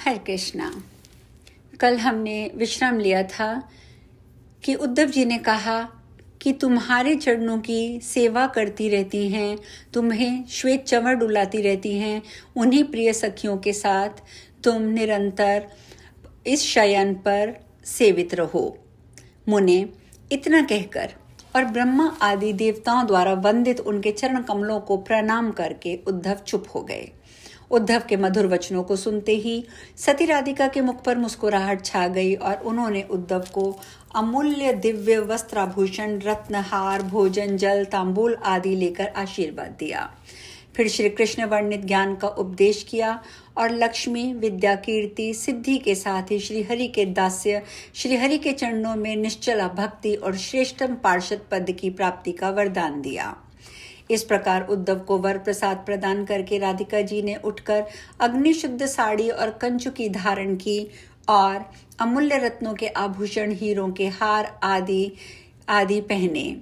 हरे कृष्णा। कल हमने विश्राम लिया था कि उद्धव जी ने कहा कि तुम्हारे चरणों की सेवा करती रहती हैं, तुम्हें श्वेत चंवर डुलाती रहती हैं, उन्हीं प्रिय सखियों के साथ तुम निरंतर इस शयन पर सेवित रहो। मुने इतना कहकर और ब्रह्मा आदि देवताओं द्वारा वंदित उनके चरण कमलों को प्रणाम करके उद्धव चुप हो गए। उद्धव के मधुर वचनों को सुनते ही सती राधिका के मुख पर मुस्कुराहट छा गई और उन्होंने उद्धव को अमूल्य दिव्य वस्त्राभूषण, रत्नहार, भोजन, जल, तांबूल आदि लेकर आशीर्वाद दिया। फिर श्री कृष्ण वर्णित ज्ञान का उपदेश किया और लक्ष्मी, विद्या, कीर्ति, सिद्धि के साथ ही श्रीहरि के दास्य, श्रीहरि के चरणों में निश्चला भक्ति और श्रेष्ठतम पार्षद पद की प्राप्ति का वरदान दिया। इस प्रकार उद्धव को वर प्रसाद प्रदान करके राधिका जी ने उठकर अग्निशुद्ध साड़ी और कंचुकी धारण की और अमूल्य रत्नों के आभूषण, हीरों के हार आदि पहने।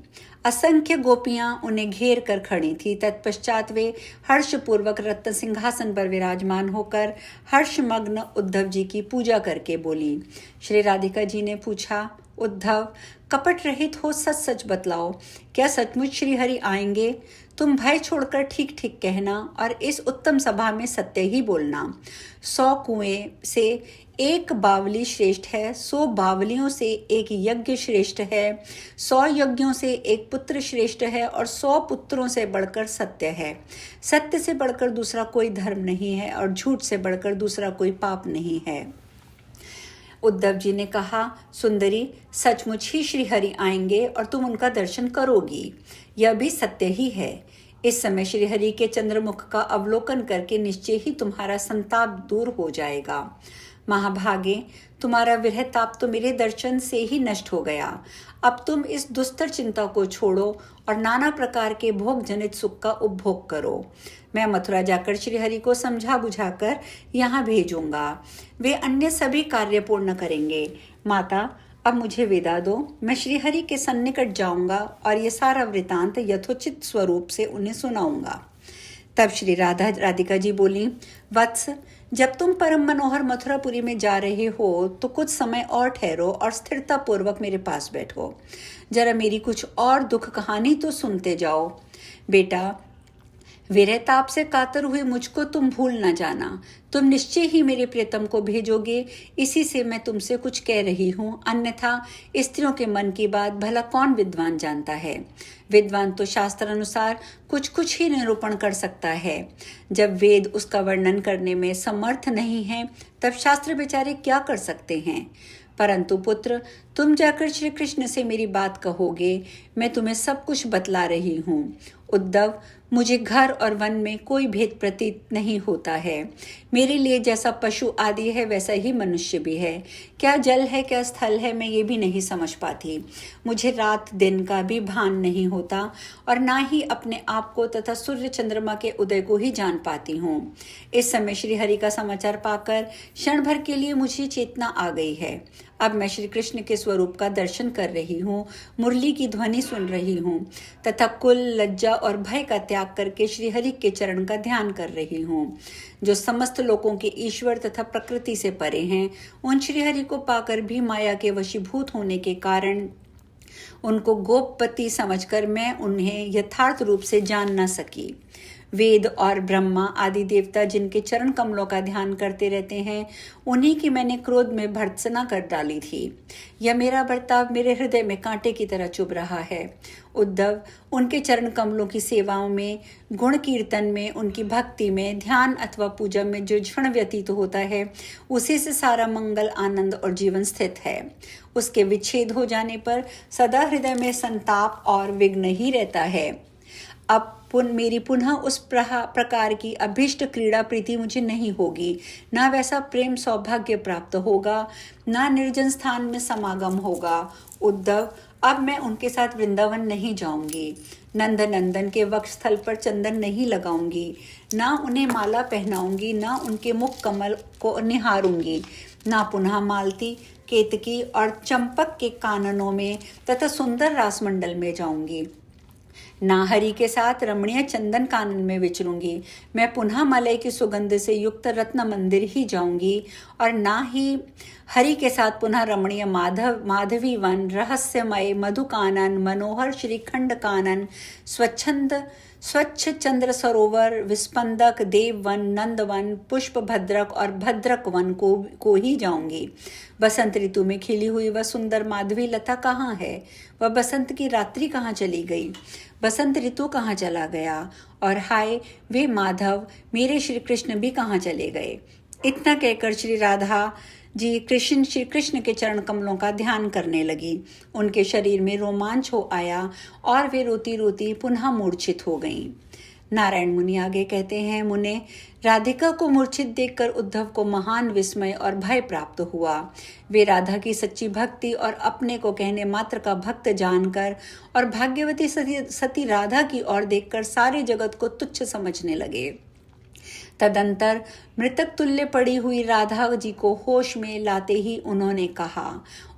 असंख्य गोपियां उन्हें घेर कर खड़ी थी। तत्पश्चात वे हर्षपूर्वक रत्न सिंहासन पर विराजमान होकर हर्षमग्न उद्धव जी की पूजा करके बोली। श्री राधिका जी ने पूछा, उद्धव, कपट रहित हो सच सच बतलाओ, क्या सचमुच श्री हरि आएंगे? तुम भय छोड़कर ठीक ठीक कहना और इस उत्तम सभा में सत्य ही बोलना। 100 कुएं से एक बावली श्रेष्ठ है, 100 बावलियों से एक यज्ञ श्रेष्ठ है, 100 यज्ञों से एक पुत्र श्रेष्ठ है और 100 पुत्रों से बढ़कर सत्य है। सत्य से बढ़कर दूसरा कोई धर्म नहीं है और झूठ से बढ़कर दूसरा कोई पाप नहीं है। उद्धव जी ने कहा, सुंदरी, सचमुच ही श्रीहरि आएंगे और तुम उनका दर्शन करोगी, यह भी सत्य ही है। इस समय श्रीहरि के चंद्रमुख का अवलोकन करके निश्चय ही तुम्हारा संताप दूर हो जाएगा। महाभागे, तुम्हारा विरह ताप तो मेरे दर्शन से ही नष्ट हो गया। अब तुम इस दुस्तर चिंता को छोड़ो और नाना प्रकार के भोग जनित सुख का उपभोग करो। मैं मथुरा जाकर श्रीहरि को समझा बुझाकर यहाँ भेजूंगा। वे अन्य सभी कार्य पूर्ण करेंगे। माता, अब मुझे विदा दो, मैं श्रीहरि के सन्निकट जाऊंगा और ये सारा वृतांत यथोचित स्वरूप से उन्हें सुनाऊंगा। तब श्री राधिका जी बोली, वत्स, जब तुम परम मनोहर मथुरापुरी में जा रहे हो तो कुछ समय और ठहरो और स्थिरता पूर्वक मेरे पास बैठो। जरा मेरी कुछ और दुख कहानी तो सुनते जाओ। बेटा, विरह ताप से कातर हुए मुझको तुम भूल न जाना। तुम निश्चय ही मेरे प्रियतम को भेजोगे, इसी से मैं तुमसे कुछ कह रही हूँ। अन्यथा स्त्रियों के मन की बात भला कौन विद्वान जानता है? विद्वान तो शास्त्र अनुसार कुछ कुछ ही निरूपण कर सकता है। जब वेद उसका वर्णन करने में समर्थ नहीं है, तब शास्त्र बेचारे क्या कर सकते हैं? परंतु पुत्र, तुम जाकर श्री कृष्ण से मेरी बात कहोगे, मैं तुम्हें सब कुछ बतला रही हूँ। उद्धव, मुझे घर और वन में कोई भेद प्रतीत नहीं होता है। मेरे लिए जैसा पशु आदि है वैसा ही मनुष्य भी है। क्या जल है, क्या स्थल है, मैं ये भी नहीं समझ पाती। मुझे रात दिन का भी भान नहीं होता और ना ही अपने आप को तथा सूर्य चंद्रमा के उदय को ही जान पाती हूँ। इस समय श्रीहरि का समाचार पाकर क्षण भर के लिए मुझे चेतना आ गई है। अब मैं श्री कृष्ण के स्वरूप का दर्शन कर रही हूँ, मुरली की ध्वनि सुन रही हूँ तथा कुल, लज्जा और भय का त्याग करके श्रीहरि के चरण का ध्यान कर रही हूँ। जो समस्त लोगों के ईश्वर तथा प्रकृति से परे हैं, उन श्रीहरि को पाकर भी माया के वशीभूत होने के कारण उनको गोपपति समझकर मैं उन्हें यथार्थ रूप से जान न सकी। वेद और ब्रह्मा आदि देवता जिनके चरण कमलों का ध्यान करते रहते हैं, उन्हीं की मैंने क्रोध में भर्त्सना कर डाली थी। यह मेरा बर्ताव मेरे हृदय में कांटे की तरह चुभ रहा है। उद्धव, उनके चरण कमलों की सेवाओं में, गुण कीर्तन में, उनकी भक्ति में, ध्यान अथवा पूजा में जो क्षण व्यतीत होता है, उसी से सारा मंगल, आनंद और जीवन स्थित है। उसके विच्छेद हो जाने पर सदा हृदय में संताप और विघ्न ही रहता है। अब मेरी पुनः उस प्रकार की अभिष्ट क्रीड़ा प्रीति मुझे नहीं होगी, ना वैसा प्रेम सौभाग्य प्राप्त होगा, ना निर्जन स्थान में समागम होगा। उद्धव, अब मैं उनके साथ वृंदावन नहीं जाऊंगी, नंद नंदन के वक्षस्थल पर चंदन नहीं लगाऊंगी, ना उन्हें माला पहनाऊंगी, ना उनके मुख कमल को निहारूंगी, ना पुनः मालती, केतकी और चंपक के काननों में तथा सुंदर रासमंडल में जाऊंगी। ना हरि के साथ रमणीय चंदन कानन में विचरूंगी, मैं पुनः मलय की सुगंध से युक्त रत्न मंदिर ही जाऊंगी, और ना ही हरि के साथ पुनः रमणीय माधवी वन, रहस्यमय मधु कानन, मनोहर श्रीखंड कानन, स्वच्छ चंद्र सरोवर, विस्पंदक देववन, नंदवन, पुष्प भद्रक और भद्रक वन को ही जाऊंगी। बसंत ऋतु में खिली हुई वह सुंदर माधवी लता कहाँ है? वह बसंत की रात्रि कहाँ चली गई? बसंत ऋतु कहाँ चला गया? और हाय, वे माधव मेरे श्री कृष्ण भी कहाँ चले गए? इतना कहकर श्री राधा जी श्री कृष्ण के चरण कमलों का ध्यान करने लगी। उनके शरीर में रोमांच हो आया और वे रोती रोती पुनः मूर्छित हो गईं। नारायण मुनि आगे कहते हैं, मुने, राधिका को मूर्छित देखकर उद्धव को महान विस्मय और भय प्राप्त हुआ। वे राधा की सच्ची भक्ति और अपने को कहने मात्र का भक्त जानकर और भाग्यवती सती राधा की ओर देखकर सारे जगत को तुच्छ समझने लगे। तदंतर मृतक तुल्य पड़ी हुई राधा जी को होश में लाते ही उन्होंने कहा।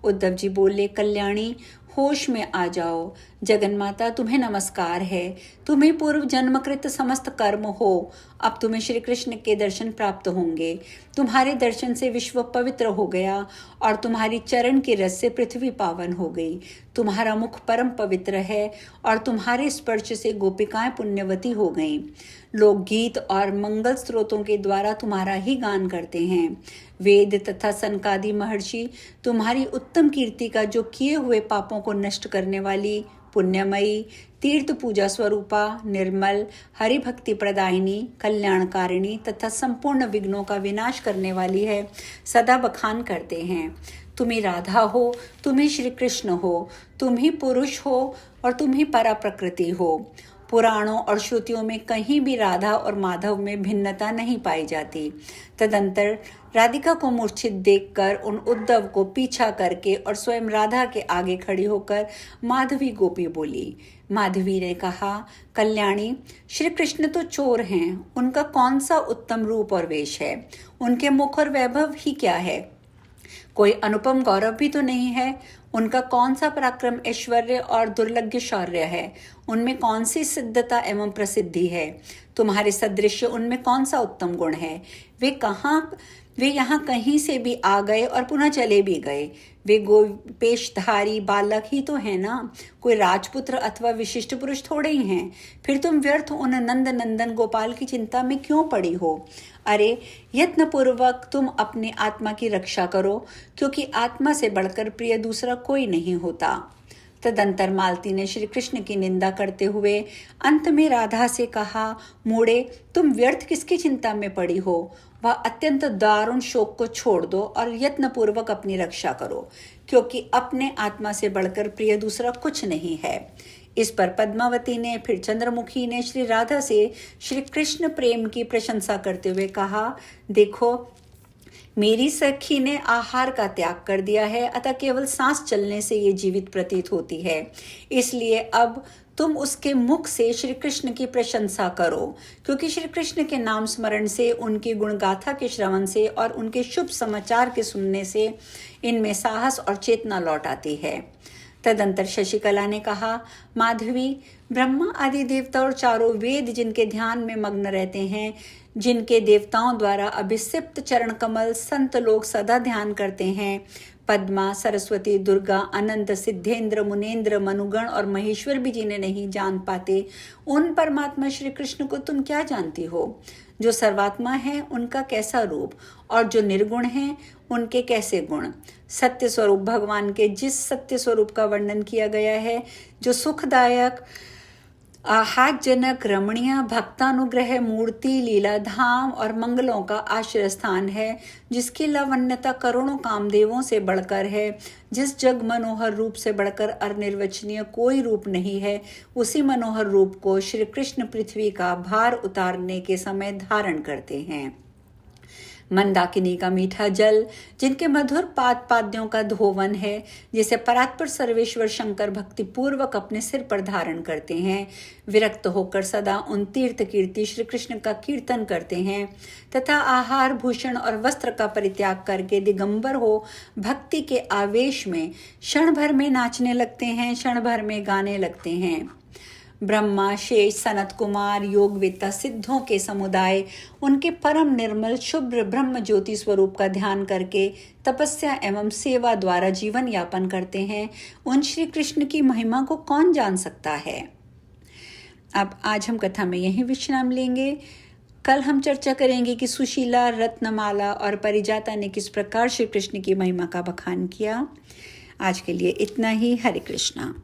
उद्धव जी बोले, कल्याणी, होश में आ जाओ। जगन्माता, तुम्हें नमस्कार है। तुम्हें पूर्व जन्मकृत समस्त कर्म हो। अब तुम्हें श्री कृष्ण के दर्शन प्राप्त होंगे। तुम्हारे दर्शन से विश्व पवित्र हो गया और तुम्हारी चरण के रस से पृथ्वी पावन हो गई। तुम्हारा मुख परम पवित्र है और तुम्हारे स्पर्श से गोपिकाएं पुण्यवती हो गईं। लोग गीत और मंगल स्त्रोतों के द्वारा तुम्हारा ही गान करते हैं। वेद तथा सनकादि महर्षि तुम्हारी उत्तम कीर्ति का जो किए हुए पापों को नष्ट करने वाली पुण्यमयी, तीर्थ पूजा स्वरूपा, निर्मल, हरि भक्ति प्रदायिनी, कल्याणकारिणी तथा संपूर्ण विघ्नों का विनाश करने वाली है, सदा बखान करते हैं। तुम ही राधा हो, तुम ही श्री कृष्ण हो, तुम ही पुरुष हो और तुम ही परा प्रकृति हो। पुराणों और श्रुतियों में कहीं भी राधा और माधव में भिन्नता नहीं पाई जाती। तदंतर राधिका को मूर्छित देखकर उन उद्धव को पीछा करके और स्वयं राधा के आगे खड़ी होकर माधवी गोपी बोली। माधवी ने कहा, कल्याणी, श्री कृष्ण तो चोर हैं, उनका कौन सा उत्तम रूप और वेश है? उनके मुख और वैभव ही क्या है? कोई अनुपम गौरव भी तो नहीं है। उनका कौन सा पराक्रम, ऐश्वर्य और दुर्लभ शौर्य है? उनमें कौन सी सिद्धता एवं प्रसिद्धि है? तुम्हारे सदृश उनमें कौन सा उत्तम गुण है? वे यहाँ कहीं से भी आ गए और पुनः चले भी गए। वे गोपेशधारी बालक ही तो है ना, कोई राजपुत्र अथवा विशिष्ट पुरुष थोड़े ही हैं। फिर तुम व्यर्थ उन नंद नंदन गोपाल की चिंता में क्यों पड़ी हो? अरे, यत्न पूर्वक तुम अपनी आत्मा की रक्षा करो, क्योंकि आत्मा से बढ़कर प्रिय दूसरा कोई नहीं होता। तदंतर मालती ने श्री कृष्ण की निंदा करते हुए अंत में राधा से कहा, मूढ़े, तुम व्यर्थ किसकी चिंता में पड़ी हो? वह अत्यंत दारुण शोक को छोड़ दो और यत्न पूर्वक अपनी रक्षा करो, क्योंकि अपने आत्मा से बढ़कर प्रिय दूसरा कुछ नहीं है। इस पर पद्मावती ने, फिर चंद्रमुखी ने श्री राधा से श्री कृष्ण प्रेम की प्रशंसा करते हुए कहा, देखो, मेरी सखी ने आहार का त्याग कर दिया है, अतः केवल सांस चलने से ये जीवित प्रतीत होती है। इसलिए अब तुम उसके मुख से श्री कृष्ण की प्रशंसा करो, क्योंकि श्री कृष्ण के नाम स्मरण से, उनकी गुणगाथा के श्रवण से और उनके शुभ समाचार के सुनने से इनमें साहस और चेतना लौट आती है। तदंतर शशिकला ने कहा, माधवी, ब्रह्मा आदि देवता और चारों वेद जिनके ध्यान में मग्न रहते हैं, जिनके देवताओं द्वारा अभिषिप्त चरण कमल संत लोग सदा ध्यान करते हैं, पद्मा, सरस्वती, दुर्गा, अनंत, सिद्धेंद्र, मुनेन्द्र, मनुगण और महेश्वर भी जिन्हें नहीं जान पाते, उन परमात्मा श्री कृष्ण को तुम क्या जानती हो? जो सर्वात्मा है उनका कैसा रूप, और जो निर्गुण हैं उनके कैसे गुण? सत्य स्वरूप भगवान के जिस सत्य स्वरूप का वर्णन किया गया है, जो सुखदायक, आह्लादजनक, रमणीय, भक्तानुग्रह मूर्ति, लीला धाम और मंगलों का आश्रय स्थान है, जिसकी लावण्यता करोड़ों कामदेवों से बढ़कर है, जिस जग मनोहर रूप से बढ़कर अनिर्वचनीय कोई रूप नहीं है, उसी मनोहर रूप को श्री कृष्ण पृथ्वी का भार उतारने के समय धारण करते हैं। मंदाकिनी का मीठा जल, जिनके मधुर पाद्यों का धोवन है, जिसे परात्पर सर्वेश्वर शंकर भक्ति पूर्वक अपने सिर पर धारण करते हैं, विरक्त होकर सदा उन तीर्थ कीर्ति श्री कृष्ण का कीर्तन करते हैं तथा आहार, भूषण और वस्त्र का परित्याग करके दिगंबर हो भक्ति के आवेश में क्षण भर में नाचने लगते हैं, क्षण भर में गाने लगते हैं। ब्रह्मा, शेष, सनत कुमार, योगवेत्ता, सिद्धों के समुदाय उनके परम निर्मल शुभ्र ब्रह्म ज्योति स्वरूप का ध्यान करके तपस्या एवं सेवा द्वारा जीवन यापन करते हैं, उन श्री कृष्ण की महिमा को कौन जान सकता है। अब आज हम कथा में यहीं विश्राम लेंगे। कल हम चर्चा करेंगे कि सुशीला, रत्नमाला और परिजाता ने किस प्रकार श्री कृष्ण की महिमा का बखान किया। आज के लिए इतना ही। हरे कृष्णा।